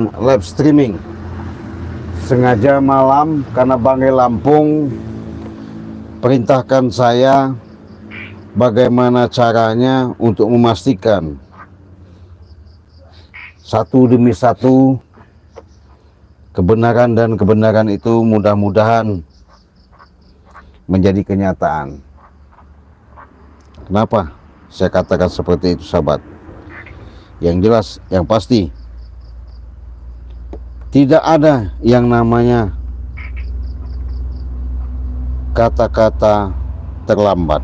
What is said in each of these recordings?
live streaming sengaja malam karena Banggai Lampung perintahkan saya bagaimana caranya untuk memastikan satu demi satu kebenaran, dan kebenaran itu mudah-mudahan menjadi kenyataan. Kenapa saya katakan seperti itu, sahabat? Yang jelas, yang pasti, tidak ada yang namanya kata-kata terlambat.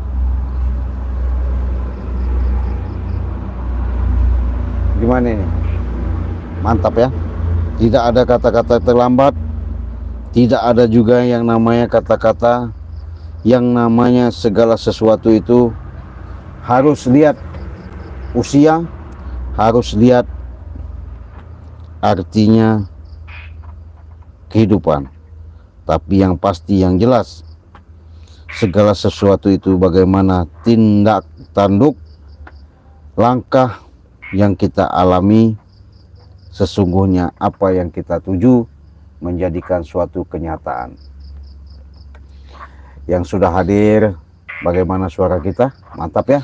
Gimana ini? Mantap ya? Tidak ada kata-kata terlambat. Tidak ada juga yang namanya kata-kata yang namanya segala sesuatu itu harus lihat usia, harus lihat artinya kehidupan. Tapi yang pasti, yang jelas, segala sesuatu itu bagaimana tindak tanduk langkah yang kita alami, sesungguhnya apa yang kita tuju menjadikan suatu kenyataan. Yang sudah hadir, bagaimana suara kita? Mantap ya?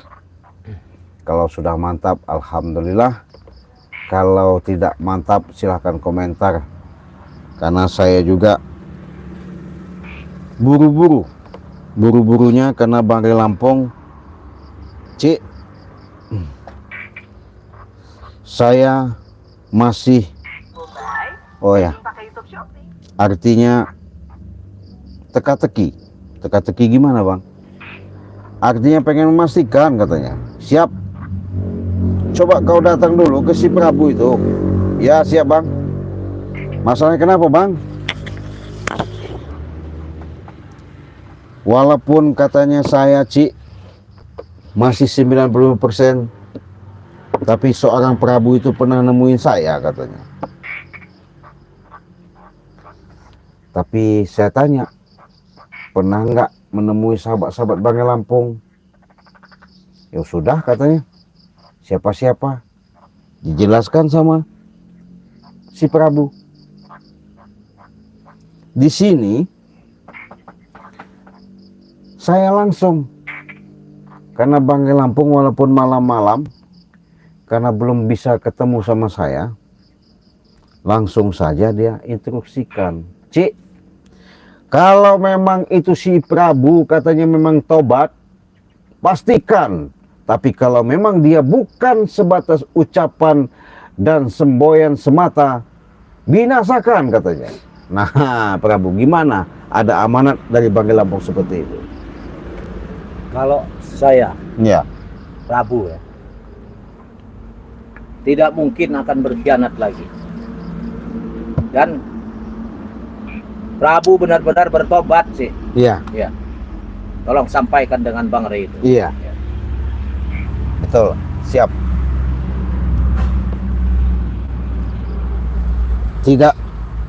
Kalau sudah mantap, alhamdulillah. Kalau tidak mantap, silahkan komentar. Karena saya juga buru-burunya karena Banggai Lampung, saya masih, oh ya, artinya teka-teki gimana bang? Artinya pengen memastikan, katanya. Siap, coba kau datang dulu ke si Prabu itu. Ya siap bang. Masalahnya kenapa bang? Walaupun katanya saya masih 90%, tapi seorang Prabu itu pernah nemuin saya, katanya. Tapi saya tanya, pernah nggak menemui sahabat-sahabat Banggai Lampung? Ya sudah, katanya. Siapa-siapa? Dijelaskan sama si Prabu. Di sini saya langsung, karena Banggai Lampung walaupun malam-malam, karena belum bisa ketemu sama saya, langsung saja dia instruksikan, kalau memang itu si Prabu katanya memang tobat, pastikan. Tapi kalau memang dia bukan sebatas ucapan dan semboyan semata, binasakan, katanya. Nah, Prabu, gimana? Ada amanat dari Banggai Lampung seperti itu? Kalau saya, Ya, Prabu ya, tidak mungkin akan berkhianat lagi. Dan Prabu benar-benar bertobat sih. iya, Ya. Tolong sampaikan dengan Bang Rey itu. iya, Ya. betul, siap. Tidak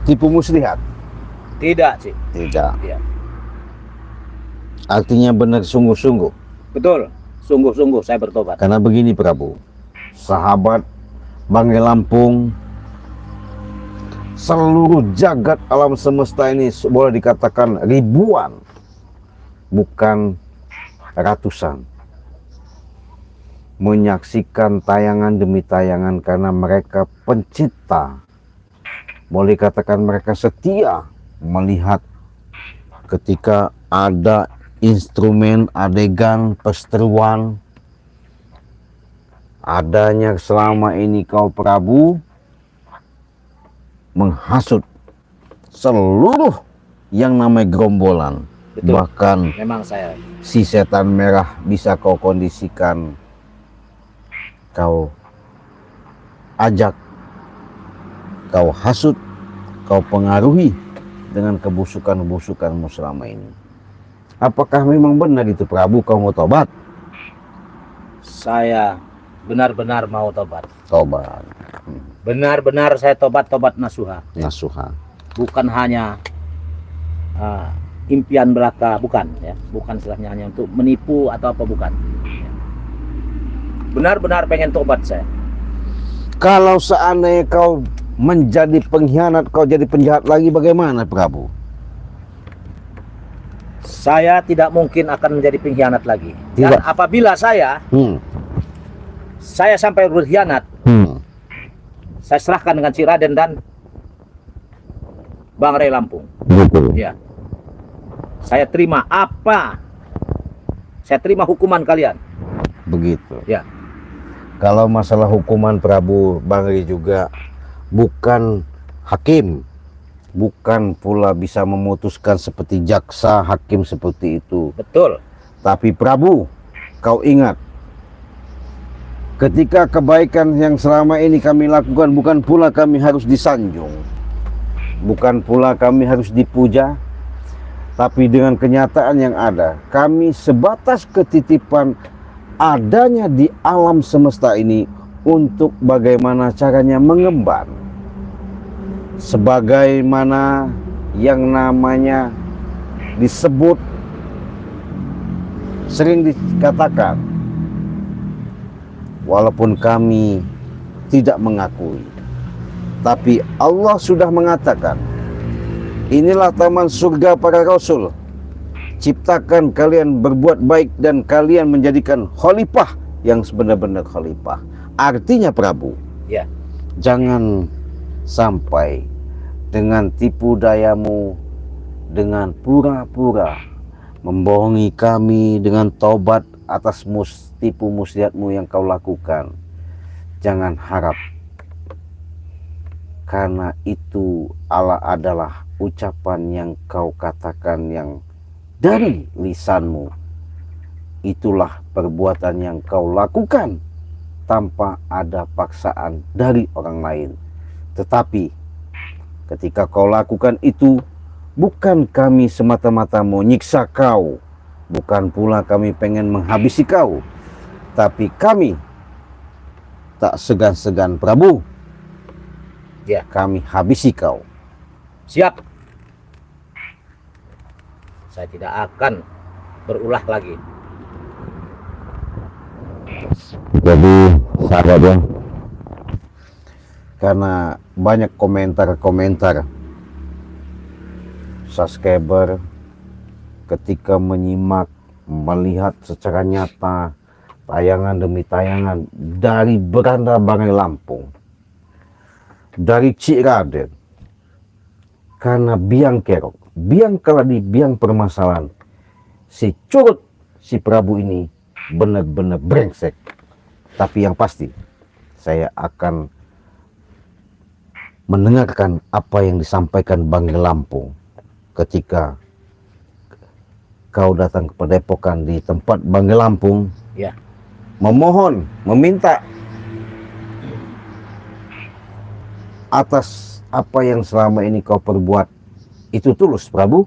tipu muslihat? Tidak sih. Tidak. Ya. Artinya benar sungguh-sungguh. Betul. Sungguh-sungguh saya bertobat. Karena begini Prabu, sahabat Banggai Lampung, seluruh jagat alam semesta ini boleh dikatakan ribuan, bukan ratusan, menyaksikan tayangan demi tayangan karena mereka pencipta. Boleh dikatakan mereka setia melihat ketika ada instrumen adegan perseteruan, adanya selama ini kau Prabu menghasut seluruh yang namanya gerombolan. Betul. Bahkan Memang saya. si setan merah bisa kau kondisikan, kau ajak, kau hasut, kau pengaruhi dengan kebusukan-kebusukanmu selama ini. Apakah memang benar itu Prabu, kau mau tobat? Saya benar-benar mau tobat. Tobat. Benar-benar saya tobat nasuha. Nasuha. Bukan hanya impian belaka, bukan ya. Bukan istilahnya hanya untuk menipu atau apa, bukan. Benar-benar pengen tobat saya. Kalau seandainya kau menjadi pengkhianat, kau jadi penjahat lagi, bagaimana Prabu? Saya tidak mungkin akan menjadi pengkhianat lagi. Dan Tidak. apabila saya sampai berkhianat, saya serahkan dengan si Raden dan Bang Ray Lampung. Betul. Ya. Saya terima apa? Saya terima hukuman kalian. Begitu. Ya. Kalau masalah hukuman Prabu, Bang Ray juga bukan hakim, bukan pula bisa memutuskan seperti jaksa, hakim seperti itu. Betul. Tapi Prabu, kau ingat, ketika kebaikan yang selama ini kami lakukan, bukan pula kami harus disanjung, bukan pula kami harus dipuja, tapi dengan kenyataan yang ada, kami sebatas ketitipan adanya di alam semesta ini untuk bagaimana caranya mengemban. Sebagaimana yang namanya disebut, sering dikatakan, walaupun kami tidak mengakui, tapi Allah sudah mengatakan, inilah taman surga para rasul, ciptakan kalian berbuat baik dan kalian menjadikan khalifah yang sebenar-benar khalifah. Artinya Prabu, Ya. jangan sampai dengan tipu dayamu, dengan pura-pura membohongi kami dengan taubat atas tipu muslihatmu yang kau lakukan. Jangan harap, karena itu adalah ucapan yang kau katakan yang dari lisanmu. Itulah perbuatan yang kau lakukan tanpa ada paksaan dari orang lain. Tetapi ketika kau lakukan itu, bukan kami semata-mata mau nyiksa kau, bukan pula kami pengen menghabisi kau, tapi kami tak segan-segan Prabu, Ya. kami habisi kau. Siap. Saya tidak akan berulah lagi. Jadi sahabat ya, karena banyak komentar-komentar subscriber ketika menyimak, melihat secara nyata tayangan demi tayangan dari beranda Bang Ray Lampung, dari Cik Raden, karena biang kerok, biang keladi, biang permasalahan, si curut, si Prabu ini benar-benar brengsek. Tapi yang pasti, saya akan mendengarkan apa yang disampaikan Bang Ray Lampung ketika kau datang ke Padepokan di tempat Bang Ray Lampung, Ya. memohon, meminta atas apa yang selama ini kau perbuat. Itu tulus Prabu?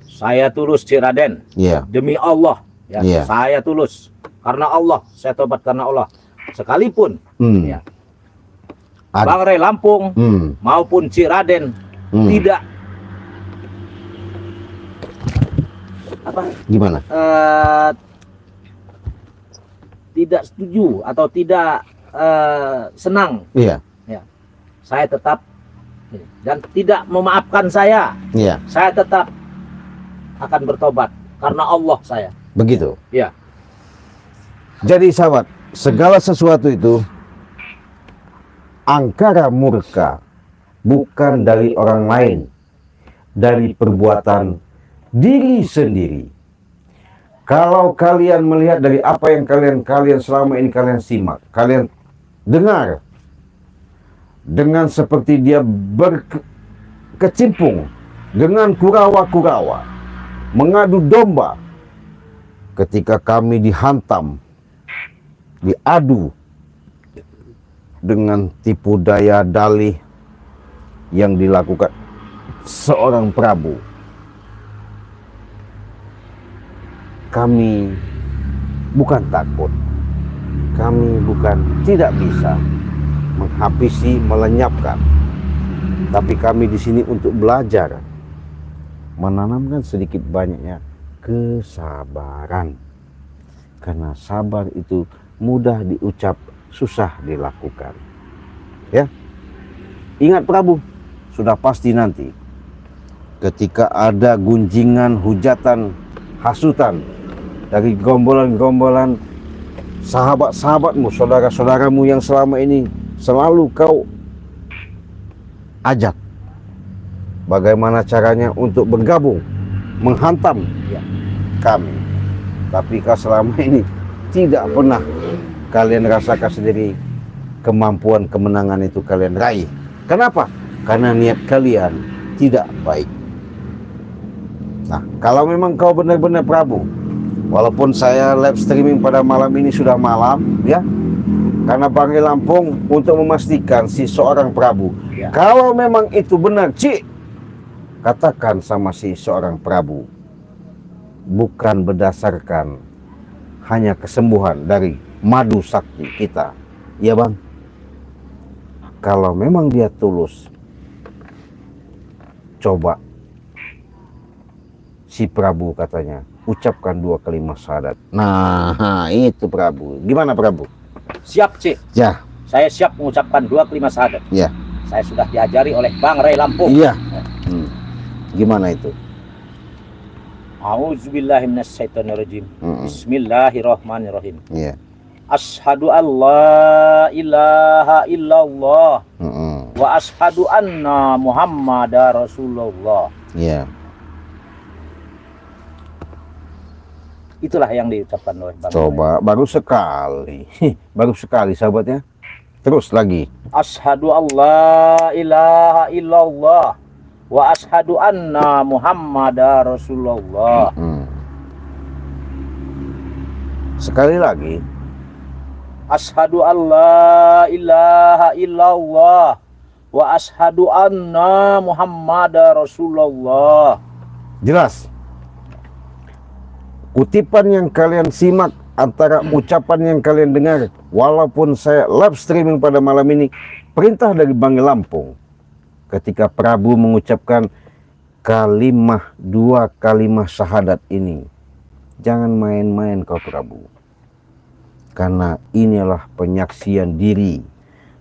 Saya tulus, Cik Raden. Ya. Demi Allah. Ya. Iya. Saya tulus. Karena Allah. Saya tobat karena Allah. Sekalipun. Ya. Bang Ray Lampung maupun Cik Raden tidak Gimana? Tidak setuju atau tidak senang. Iya. Ya. Saya tetap dan tidak memaafkan saya. Iya. Saya tetap akan bertobat karena Allah saya. Begitu. Ya. Jadi sahabat, segala sesuatu itu angkara murka bukan dari orang lain, dari perbuatan diri sendiri. Kalau kalian melihat dari apa yang kalian selama ini kalian simak, kalian dengar, dengan seperti dia berkecimpung dengan kurawa-kurawa, mengadu domba, ketika kami dihantam, diadu dengan tipu daya dalih yang dilakukan seorang Prabu, kami bukan takut, kami bukan tidak bisa menghabisi, melenyapkan, tapi kami di sini untuk belajar, menanamkan sedikit banyaknya kesabaran, karena sabar itu mudah diucap, susah dilakukan. Ya, Ingat Prabu, sudah pasti nanti ketika ada gunjingan, hujatan, hasutan dari gerombolan-gerombolan sahabat-sahabatmu, saudara-saudaramu yang selama ini selalu kau ajak, bagaimana caranya untuk bergabung, menghantam kami. Tapi kau selama ini tidak pernah kalian rasakan sendiri kemampuan kemenangan itu kalian raih. Kenapa? Karena niat kalian tidak baik. Nah, kalau memang kau benar-benar Prabu, walaupun saya live streaming pada malam ini sudah malam, ya, karena Banggai Lampung untuk memastikan si seorang Prabu. Ya. Kalau memang itu benar, Cik, katakan sama si seorang Prabu, bukan berdasarkan hanya kesembuhan dari madu sakti kita, ya Bang. Kalau memang dia tulus, coba si Prabu katanya ucapkan 2 kalimat syahadat. Nah, itu Prabu. Gimana Prabu? Siap, Cik. Ya, Saya siap mengucapkan 2 kalimat syahadat. ya, Saya sudah diajari oleh Bang Ray Lampung. iya. Gimana itu? A'udzubillahiminasyaitonirrajim. Bismillahirrahmanirrahim. Iya. Ashhadu an la ilaha illallah wa ashhadu anna Muhammadar Rasulullah. Iya. Itulah yang diucapkan oleh Bang. Coba baru sekali. Baru sekali sahabatnya. Terus lagi. Ashhadu an la ilaha illallah wa ashhadu anna Muhammadar Rasulullah. Sekali lagi. Ashhadu an la ilaha illallah wa ashhadu anna Muhammadar Rasulullah. Jelas. Kutipan yang kalian simak antara ucapan yang kalian dengar, walaupun saya live streaming pada malam ini, perintah dari Banggai Lampung. Ketika Prabu mengucapkan kalimah 2 kalimat syahadat ini, jangan main-main kau Prabu. Karena inilah penyaksian diri.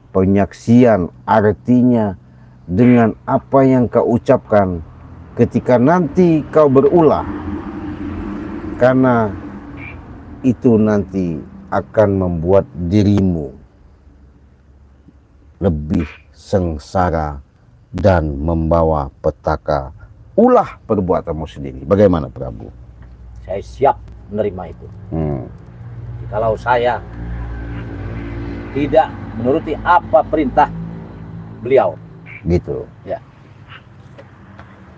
Penyaksian artinya dengan apa yang kau ucapkan ketika nanti kau berulah. Karena itu nanti akan membuat dirimu lebih sengsara dan membawa petaka ulah perbuatanmu sendiri. Bagaimana Prabu? Saya siap menerima itu. Kalau saya tidak menuruti apa perintah beliau. Gitu. Ya.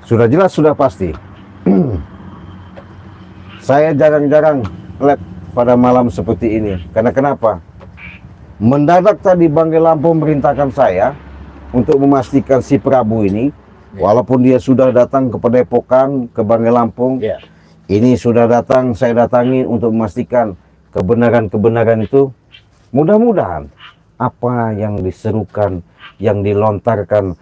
Sudah jelas, sudah pasti. Saya jarang-jarang live pada malam seperti ini. Karena kenapa? Mendadak tadi Banggai Lampung memerintahkan saya untuk memastikan si Prabu ini, walaupun dia sudah datang ke Padepokan, ke Banggai Lampung, ini sudah datang, saya datangi untuk memastikan kebenaran-kebenaran itu. Mudah-mudahan apa yang diserukan, yang dilontarkan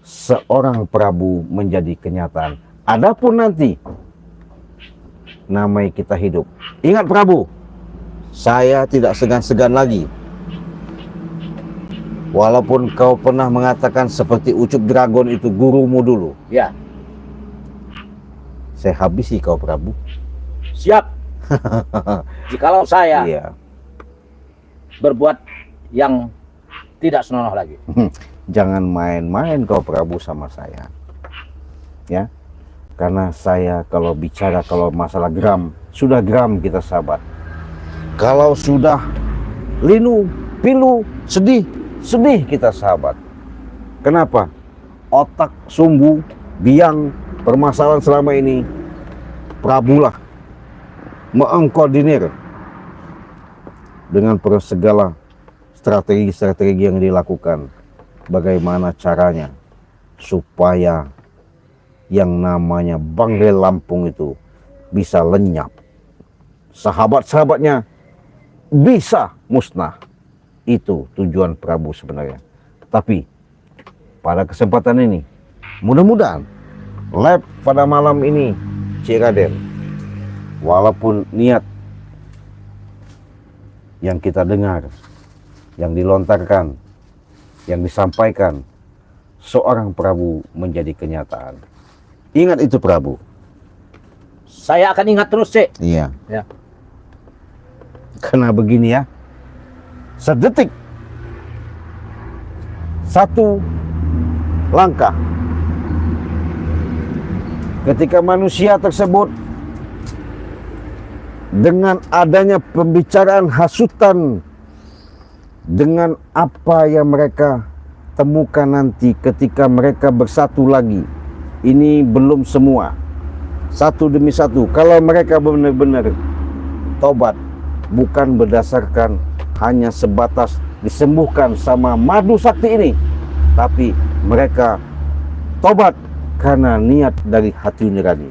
seorang Prabu menjadi kenyataan. Adapun nanti namai kita hidup. Ingat Prabu, saya tidak segan-segan lagi. Walaupun kau pernah mengatakan seperti Ucup Dragon itu gurumu dulu. Ya. Saya habisi kau Prabu. Siap. Jikalau saya Iya. berbuat yang tidak senonoh lagi. Jangan main-main kau Prabu sama saya. Ya. Karena saya kalau bicara kalau masalah geram, sudah geram kita sahabat. Kalau sudah linu, pilu, sedih, sedih kita sahabat. Kenapa? Otak sumbu, biang, permasalahan selama ini Prabulah mengkoordinir dengan segala strategi-strategi yang dilakukan. Bagaimana caranya supaya yang namanya Banggai Lampung itu bisa lenyap, sahabat-sahabatnya bisa musnah. Itu tujuan Prabu sebenarnya. Tapi pada kesempatan ini, mudah-mudahan live pada malam ini, Cik Raden, walaupun niat yang kita dengar, yang dilontarkan, yang disampaikan seorang Prabu menjadi kenyataan. Ingat itu Prabu. Saya akan ingat terus, Cik. Iya. Ya. Karena begini ya, sedetik, satu langkah, ketika manusia tersebut dengan adanya pembicaraan hasutan dengan apa yang mereka temukan nanti ketika mereka bersatu lagi, ini belum semua, satu demi satu. Kalau mereka benar-benar tobat, bukan berdasarkan hanya sebatas disembuhkan sama madu sakti ini, tapi mereka tobat karena niat dari hati nurani.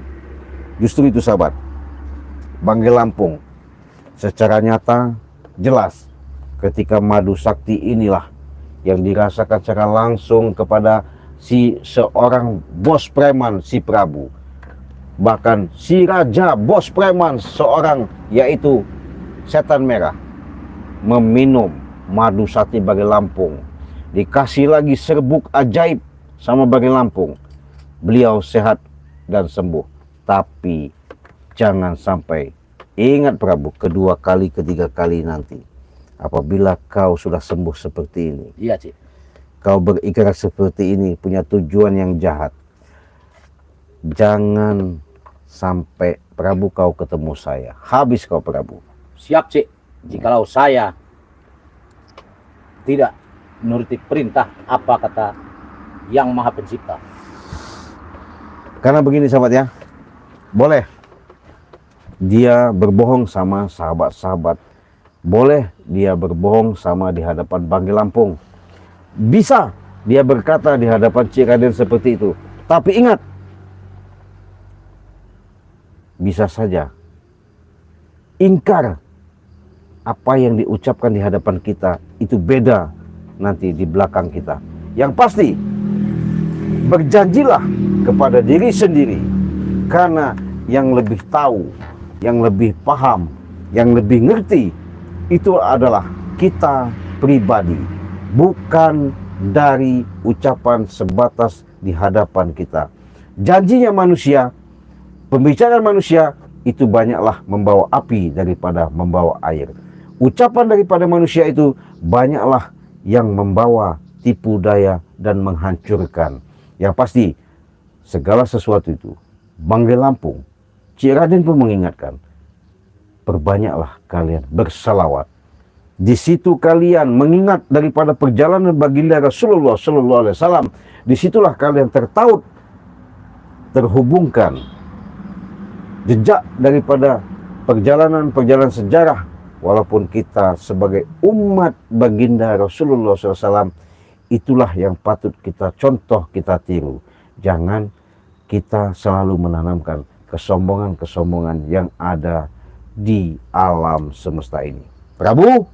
Justru itu sahabat, Banggai Lampung secara nyata jelas ketika madu sakti inilah yang dirasakan secara langsung kepada si seorang bos preman, si Prabu. Bahkan si raja bos preman seorang, yaitu Setan Merah, meminum madu sakti Banggai Lampung. Dikasih lagi serbuk ajaib sama Banggai Lampung. Beliau sehat dan sembuh. Tapi jangan sampai, ingat Prabu, kedua kali, ketiga kali nanti, apabila kau sudah sembuh seperti ini, Iya, Cik. kau berikrar seperti ini, punya tujuan yang jahat, jangan sampai Prabu kau ketemu saya. Habis kau Prabu. Siap, Cik. Jikalau saya tidak menuruti perintah apa kata Yang Maha Pencipta. Karena begini sahabat ya, boleh dia berbohong sama sahabat-sahabat, boleh dia berbohong sama di hadapan Banggai Lampung, bisa dia berkata di hadapan Cik Raden seperti itu. Tapi ingat, bisa saja ingkar apa yang diucapkan di hadapan kita itu beda nanti di belakang kita. Yang pasti, berjanjilah kepada diri sendiri, karena yang lebih tahu, yang lebih paham, yang lebih ngerti itu adalah kita pribadi, bukan dari ucapan sebatas di hadapan kita. Janjinya manusia, pembicaraan manusia itu banyaklah membawa api daripada membawa air. Ucapan daripada manusia itu banyaklah yang membawa tipu daya dan menghancurkan. Yang pasti, segala sesuatu itu, Banggai Lampung, Cik Raden pun mengingatkan, perbanyaklah kalian bersalawat. Di situ kalian mengingat daripada perjalanan baginda Rasulullah Sallallahu Alaihi Wasallam. Disitulah kalian tertaut, terhubungkan jejak daripada perjalanan-perjalanan sejarah. Walaupun kita sebagai umat baginda Rasulullah SAW, itulah yang patut kita contoh, kita tiru. Jangan kita selalu menanamkan kesombongan-kesombongan yang ada di alam semesta ini. Prabu,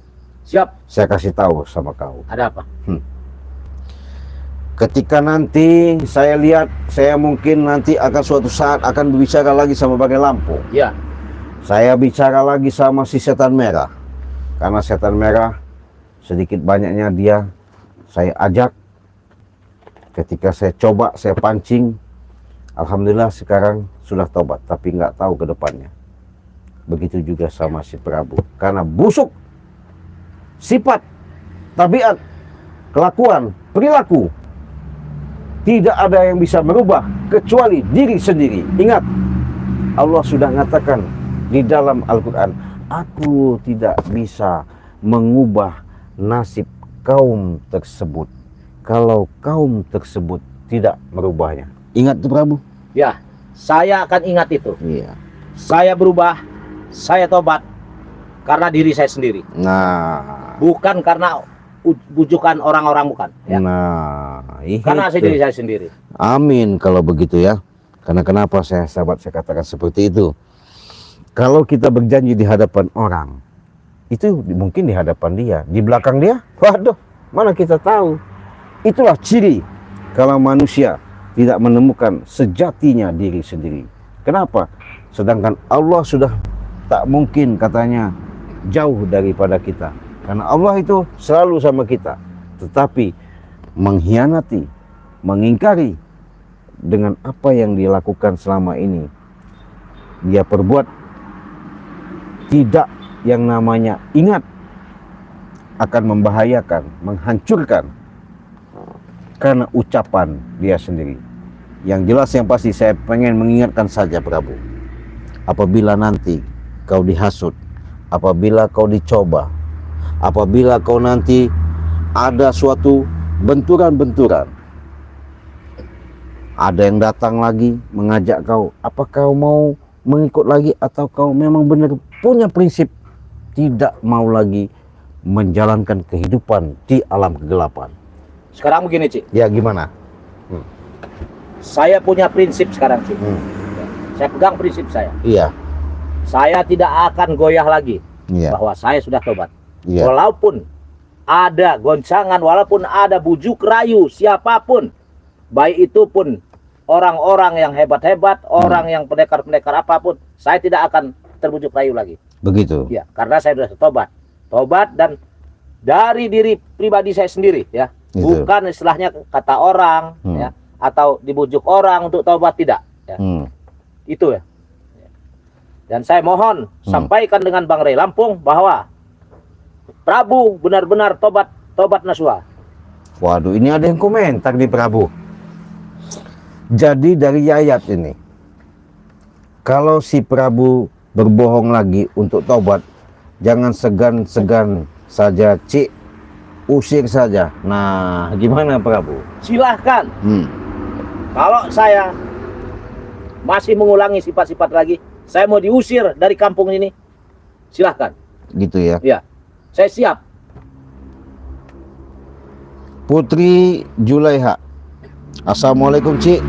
Siap. saya kasih tahu sama kau. Ada apa? Ketika nanti saya lihat, saya mungkin nanti akan suatu saat akan berbicara lagi sama Banggai Lampung. Ya. Saya bicara lagi sama si Setan Merah. Karena Setan Merah sedikit banyaknya dia saya ajak. Ketika saya coba, saya pancing, alhamdulillah sekarang sudah tobat, tapi nggak tahu ke depannya. Begitu juga sama si Prabu. Karena busuk sifat, tabiat, kelakuan, perilaku, tidak ada yang bisa merubah kecuali diri sendiri. Ingat, Allah sudah mengatakan di dalam Al-Quran, aku tidak bisa mengubah nasib kaum tersebut kalau kaum tersebut tidak merubahnya. Ingat itu Prabu? Ya, saya akan ingat itu. Iya. Saya berubah, saya tobat karena diri saya sendiri. Nah, Bukan karena bujukan orang-orang, bukan. Ya. nah, Karena saya itu. diri saya sendiri. Amin kalau begitu ya. Karena kenapa saya katakan seperti itu? Kalau kita berjanji di hadapan orang, itu mungkin di hadapan dia, di belakang dia, waduh, mana kita tahu. Itulah ciri kalau manusia tidak menemukan sejatinya diri sendiri. Kenapa? Sedangkan Allah sudah tak mungkin katanya jauh daripada kita. Karena Allah itu selalu sama kita. Tetapi mengkhianati mengingkari dengan apa yang dilakukan selama ini. Dia perbuat tidak yang namanya ingat akan membahayakan, menghancurkan karena ucapan dia sendiri. Yang jelas yang pasti saya pengen mengingatkan saja Prabu, apabila nanti kau dihasut, apabila kau dicoba, apabila kau nanti ada suatu benturan-benturan, ada yang datang lagi mengajak kau, apa kau mau mengikut lagi atau kau memang benar punya prinsip tidak mau lagi menjalankan kehidupan di alam kegelapan. Sekarang begini, Cik. Ya gimana? Saya punya prinsip sekarang, Cik. Saya pegang prinsip saya. Iya. Saya tidak akan goyah lagi Iya. bahwa saya sudah tobat. Iya. Walaupun ada goncangan, walaupun ada bujuk rayu siapapun, baik itu pun orang-orang yang hebat-hebat, orang yang pendekar-pendekar apapun, saya tidak akan terbujuk rayu lagi. Begitu. Ya, karena saya sudah tobat. Tobat dan dari diri pribadi saya sendiri, ya. Gitu. Bukan istilahnya kata orang, ya, atau dibujuk orang untuk tobat, tidak. Ya. Itu ya. Dan saya mohon sampaikan dengan Bang Rey Lampung bahwa Prabu benar-benar tobat nasuha. Waduh, ini ada yang komentar di Prabu. Jadi dari ayat ini, kalau si Prabu berbohong lagi untuk tobat, jangan segan-segan saja, Cik, usir saja. Nah, gimana Prabu? Silahkan. Kalau saya masih mengulangi sifat-sifat lagi, saya mau diusir dari kampung ini, silahkan. Gitu ya. Ya, saya siap. Putri Julaiha, Assalamualaikum Cik,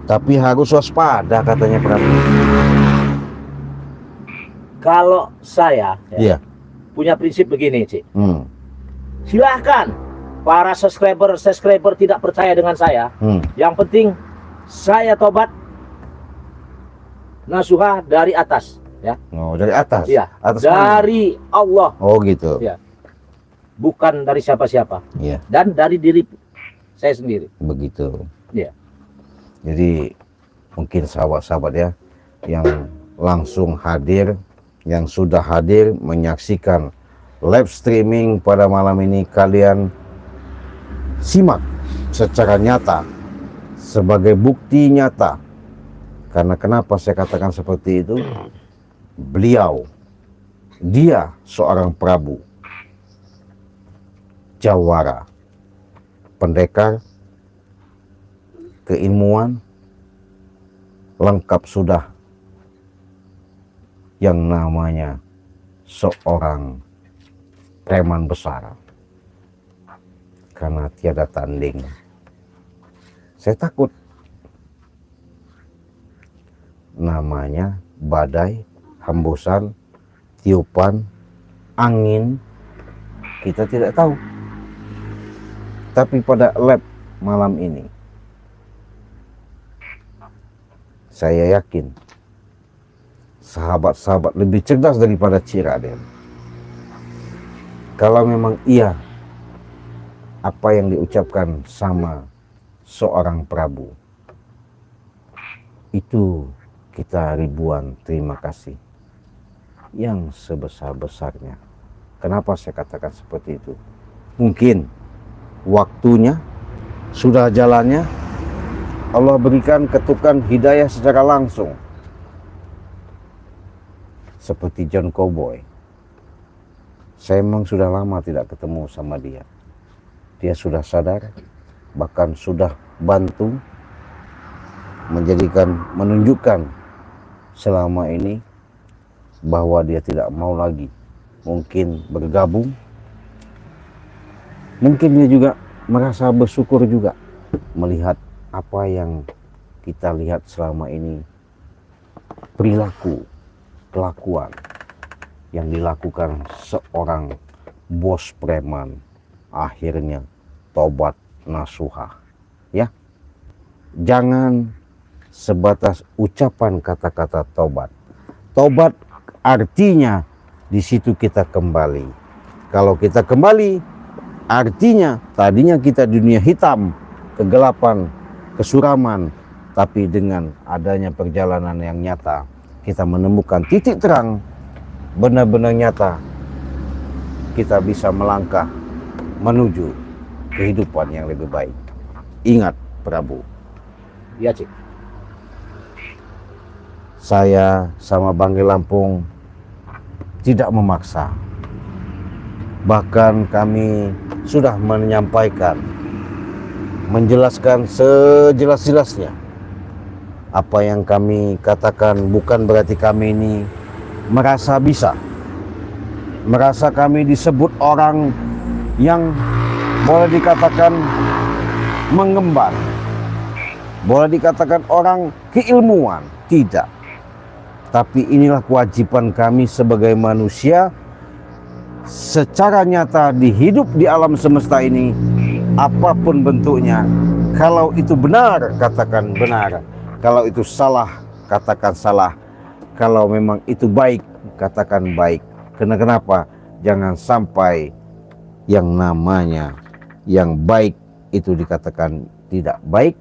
tapi harus waspada katanya Prabu. Kalau saya Iya. punya prinsip begini, Cik. Hmm. Silahkan para subscriber tidak percaya dengan saya. Yang penting saya tobat nasuha dari atas, ya. Oh, dari atas. Iya. Atas mana? Dari Allah. Oh, gitu. Ya. Bukan dari siapa-siapa. Iya, Dan dari diri saya sendiri. begitu. Iya. Jadi mungkin sahabat-sahabat ya yang langsung hadir, yang sudah hadir menyaksikan live streaming pada malam ini, kalian simak secara nyata sebagai bukti nyata. Karena kenapa saya katakan seperti itu? Dia seorang Prabu Jawara, pendekar, keilmuan, lengkap sudah, yang namanya seorang preman besar. Karena tiada tanding. Saya takut namanya badai, hembusan, tiupan, angin, kita tidak tahu. Tapi pada lab malam ini, saya yakin sahabat-sahabat lebih cerdas daripada Cik Raden. Kalau memang iya apa yang diucapkan sama seorang Prabu, itu kita ribuan terima kasih yang sebesar-besarnya. Kenapa saya katakan seperti itu? Mungkin waktunya sudah jalannya, Allah berikan ketukan hidayah secara langsung. Seperti John Cowboy. Saya memang sudah lama tidak ketemu sama dia. Dia sudah sadar, bahkan sudah bantu menunjukkan selama ini bahwa dia tidak mau lagi mungkin bergabung. Mungkin dia juga merasa bersyukur juga melihat apa yang kita lihat selama ini, perilaku, kelakuan yang dilakukan seorang bos preman, akhirnya tobat nasuha. Ya, jangan sebatas ucapan kata-kata tobat. Tobat artinya di situ kita kembali. Kalau kita kembali, artinya tadinya kita dunia hitam, kegelapan, kesuraman, tapi dengan adanya perjalanan yang nyata, kita menemukan titik terang, benar-benar nyata, kita bisa melangkah menuju kehidupan yang lebih baik. Ingat Prabu, Iya, Cik. saya sama Banggai Lampung tidak memaksa. Bahkan kami sudah menyampaikan, menjelaskan sejelas-jelasnya. Apa yang kami katakan bukan berarti kami ini merasa bisa, merasa kami disebut orang yang boleh dikatakan mengemban, boleh dikatakan orang keilmuan. Tidak. Tapi inilah kewajiban kami sebagai manusia secara nyata di hidup di alam semesta ini, apapun bentuknya. Kalau itu benar, katakan benar. Kalau itu salah, katakan salah. Kalau memang itu baik, katakan baik. Kenapa? Jangan sampai yang namanya yang baik itu dikatakan tidak baik,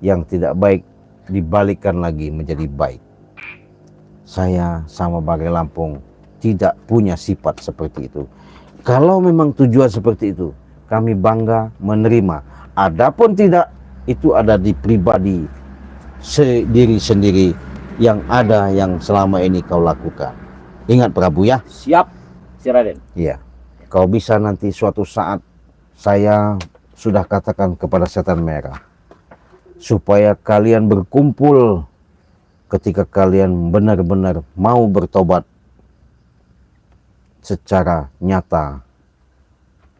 yang tidak baik dibalikkan lagi menjadi baik. Saya sama Banggai Lampung tidak punya sifat seperti itu. Kalau memang tujuan seperti itu, kami bangga menerima. Adapun tidak, itu ada di pribadi diri sendiri yang ada yang selama ini kau lakukan. Ingat Prabu ya. Siap, si Raden. Iya. Kau bisa nanti suatu saat saya sudah katakan kepada setan merah supaya kalian berkumpul ketika kalian benar-benar mau bertobat secara nyata.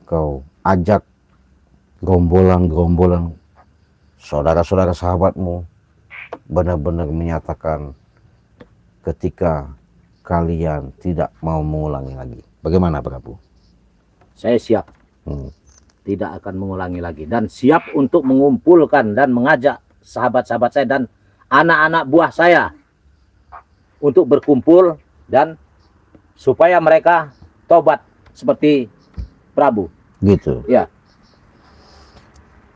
Kau ajak gerombolan-gerombolan saudara-saudara sahabatmu benar-benar menyatakan ketika kalian tidak mau mengulangi lagi. Bagaimana Prabu? Saya siap. Tidak akan mengulangi lagi. Dan siap untuk mengumpulkan dan mengajak sahabat-sahabat saya dan anak-anak buah saya untuk berkumpul dan supaya mereka tobat seperti Prabu. Gitu. Ya.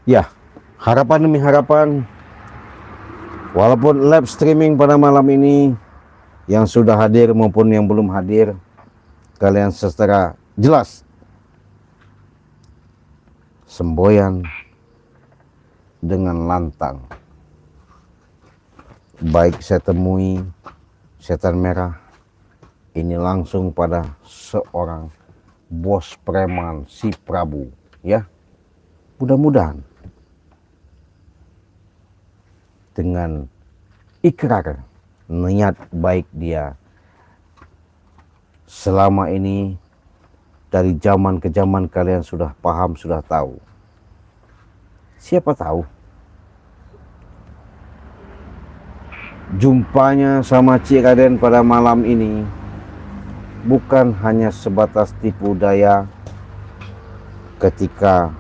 Ya, harapan demi harapan. Walaupun live streaming pada malam ini yang sudah hadir maupun yang belum hadir, kalian secara jelas semboyan dengan lantang. Baik saya temui setan merah ini langsung pada seorang bos preman si Prabu, ya. Mudah-mudahan dengan ikrar niat baik dia selama ini, dari zaman ke zaman kalian sudah paham, sudah tahu. Siapa tahu jumpanya sama Cik Raden pada malam ini bukan hanya sebatas tipu daya ketika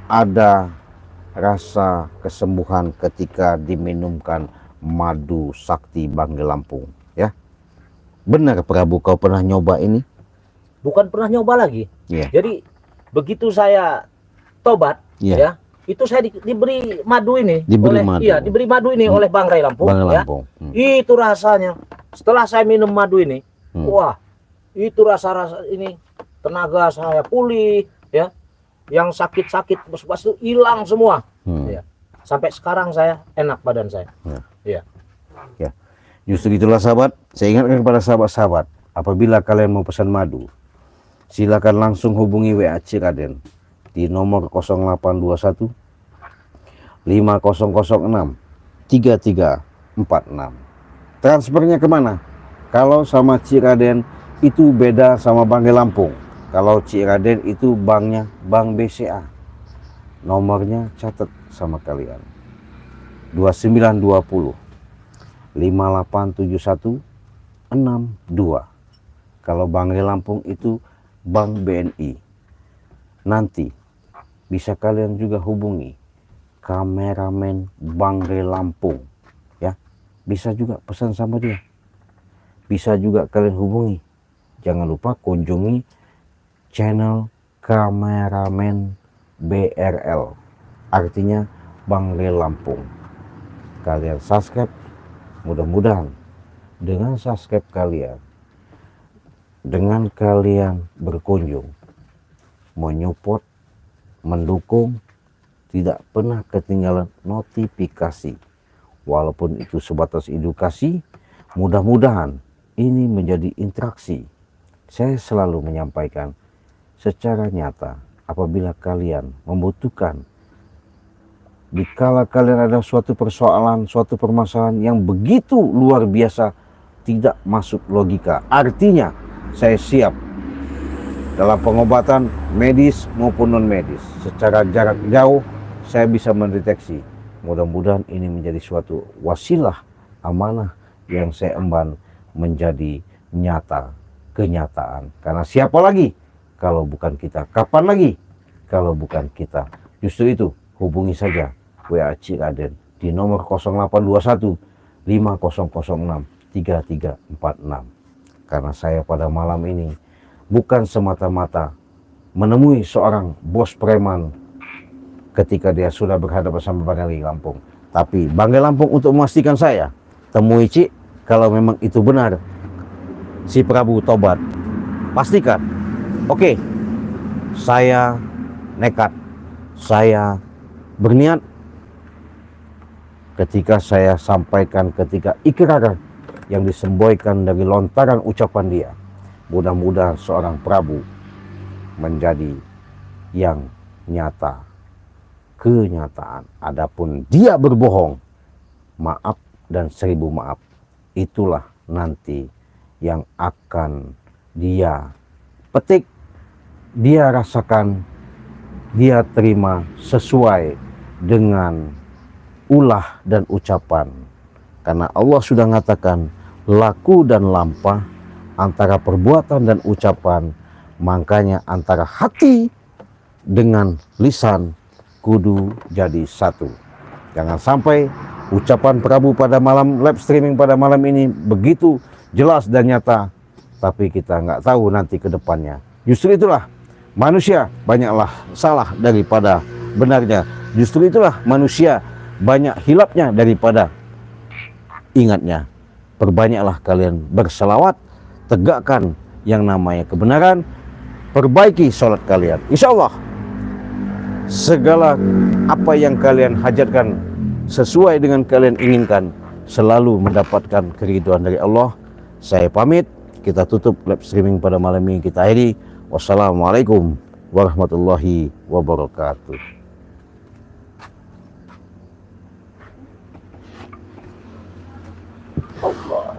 ada rasa kesembuhan ketika diminumkan madu sakti Banggai Lampung, ya. Benar Prabu, kau pernah nyoba ini? Bukan pernah nyoba lagi. Iya. Jadi begitu saya tobat, Iya. ya, itu saya diberi madu ini, Diberi oleh, madu. iya, diberi madu ini oleh Banggai Lampung, Banggai ya. Lampung. Itu rasanya setelah saya minum madu ini, wah, itu rasa-rasa ini tenaga saya pulih, ya. Yang sakit-sakit bos-bos itu hilang semua, ya. Sampai sekarang saya enak badan saya. Ya. Ya. Justru itulah sahabat, saya ingatkan kepada sahabat-sahabat, apabila kalian mau pesan madu, silakan langsung hubungi WA Cik Raden di nomor 0821 5006 3346. Transfernya kemana? Kalau sama Cik Raden itu beda sama Banggai Lampung. Kalau Cik Raden itu banknya Bank BCA. Nomornya catat sama kalian. 2920 5871 62. Kalau Banggai Lampung itu Bank BNI. Nanti bisa kalian juga hubungi kameramen Banggai Lampung, ya. Bisa juga pesan sama dia. Bisa juga kalian hubungi. Jangan lupa kunjungi channel kameramen BRL. Artinya Bangre Lampung. Kalian subscribe, mudah-mudahan dengan subscribe kalian, dengan kalian berkunjung, menyupport, mendukung, tidak pernah ketinggalan notifikasi. Walaupun itu sebatas edukasi, mudah-mudahan ini menjadi interaksi. Saya selalu menyampaikan secara nyata apabila kalian membutuhkan, dikala kalian ada suatu persoalan, suatu permasalahan yang begitu luar biasa, tidak masuk logika. Artinya saya siap dalam pengobatan medis maupun non medis. Secara jarak jauh saya bisa mendeteksi. Mudah-mudahan ini menjadi suatu wasilah amanah yang saya emban menjadi nyata, kenyataan. Karena siapa lagi kalau bukan kita? Kapan lagi kalau bukan kita? Justru itu, hubungi saja WA Cik Raden di nomor 0821 5006 3346. Karena saya pada malam ini bukan semata-mata menemui seorang bos preman ketika dia sudah berhadapan sama Bangre Lampung, tapi Bangre Lampung untuk memastikan saya, temui Cik kalau memang itu benar si Prabu tobat. Pastikan. Oke, saya nekat, saya berniat ketika saya sampaikan, ketika ikrar yang disemboykan dari lontaran ucapan dia. Mudah-mudahan seorang Prabu menjadi yang nyata, kenyataan. Adapun dia berbohong, maaf dan 1000 maaf. Itulah nanti yang akan dia petik, dia rasakan, dia terima sesuai dengan ulah dan ucapan. Karena Allah sudah mengatakan laku dan lampah antara perbuatan dan ucapan, makanya antara hati dengan lisan kudu jadi satu. Jangan sampai ucapan Prabu pada malam live streaming pada malam ini begitu jelas dan nyata, tapi kita nggak tahu nanti ke depannya. Justru itulah manusia banyaklah salah daripada benarnya. Justru itulah manusia banyak hilapnya daripada ingatnya. Perbanyaklah kalian berselawat, tegakkan yang namanya kebenaran, perbaiki sholat kalian. Insya Allah segala apa yang kalian hajatkan sesuai dengan kalian inginkan, selalu mendapatkan keridhaan dari Allah. Saya pamit, kita tutup live streaming pada malam ini, kita akhiri. Wassalamualaikum warahmatullahi wabarakatuh. Allah.